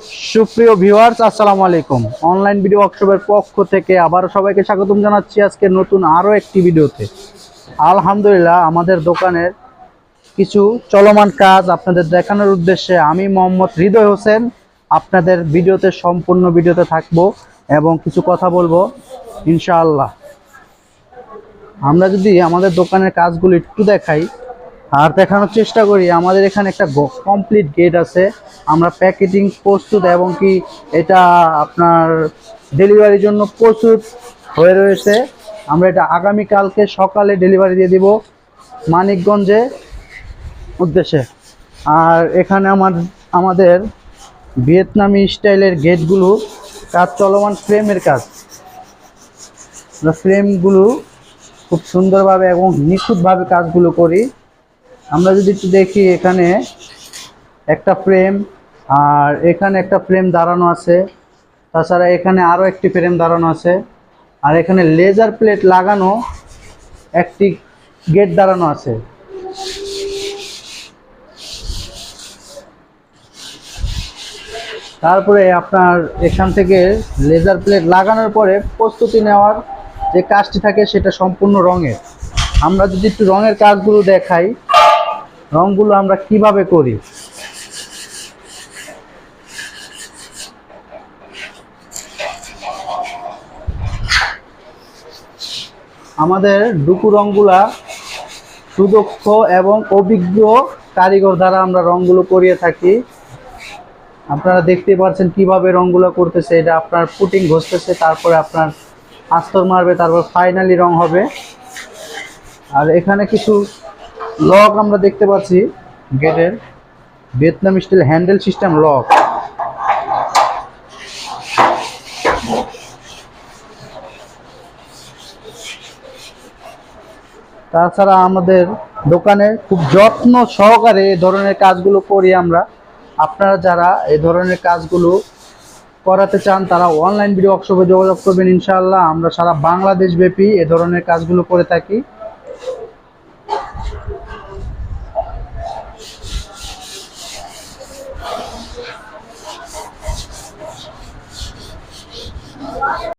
সুপ্রিয় ভিউয়ার্স, আসসালামু আলাইকুম। অনলাইন ভিডিও ওয়ার্কশপের পক্ষ থেকে আবার সবাইকে স্বাগতম জানাচ্ছি আজকে নতুন আরও একটি ভিডিওতে। আলহামদুলিল্লাহ, আমাদের দোকানের কিছু চলমান কাজ আপনাদের দেখানোর উদ্দেশ্যে আমি মোহাম্মদ হৃদয় হোসেন আপনাদের ভিডিওতে সম্পূর্ণ ভিডিওতে থাকবো এবং কিছু কথা বলবো ইনশাআল্লাহ। আমরা যদি আমাদের দোকানের কাজগুলো একটু দেখাই আর দেখানোর চেষ্টা করি, আমাদের এখানে একটা কমপ্লিট গেট আছে। আমরা প্যাকেটিং প্রস্তুত এবং কি এটা আপনার ডেলিভারির জন্য প্রস্তুত হয়ে রয়েছে। আমরা এটা আগামীকালকে সকালে ডেলিভারি দিয়ে দিব মানিকগঞ্জে উদ্দেশ্যে। আর এখানে আমাদের ভিয়েতনামি স্টাইলের গেটগুলো কাজ চলমান, ফ্রেমের কাজ। ফ্রেমগুলো খুব সুন্দরভাবে এবং নিখুঁতভাবে কাজগুলো করি। আমরা যদি একটু দেখি, এখানে একটা ফ্রেম আর এখানে একটা ফ্রেম দাঁড়ানো আছে, তাছাড়া এখানে আরও একটি ফ্রেম দাঁড়ানো আছে, আর এখানে লেজার প্লেট লাগানো একটি গেট দাঁড়ানো আছে। তারপরে আপনার এখান থেকে লেজার প্লেট লাগানোর পরে প্রস্তুতি নেওয়ার যে কাজটি থাকে সেটা সম্পূর্ণ রঙের। আমরা যদি একটু রঙের কাজগুলো দেখাই, রঙগুলো আমরা কিভাবে করি। আমাদের ডুকু রঙগুলা সুদক্ষ এবং অভিজ্ঞ কারিগর দ্বারা আমরা রঙগুলো করিয়ে থাকি। আপনারা দেখতে পাচ্ছেন কিভাবে রঙগুলো করতেছে। এটা আপনার পুটিং ঘষতেছে, তারপরে আপনার আস্তর মারবে, তারপর ফাইনালি রং হবে। আর এখানে কিছু লক আমরা দেখতে পাচ্ছি গেটের, Vietnam style handle system lock. তাছাড়া আমাদের দোকানে খুব যত্ন সহকারে এই ধরনের কাজগুলো করি আমরা। আপনারা যারা এই ধরনের কাজগুলো করাতে চান তারা অনলাইন ভিডিও ওয়ার্কশপে যোগাযোগ করবেন ইনশাআল্লাহ। আমরা সারা বাংলাদেশ ব্যাপী এ ধরনের কাজগুলো করে থাকি।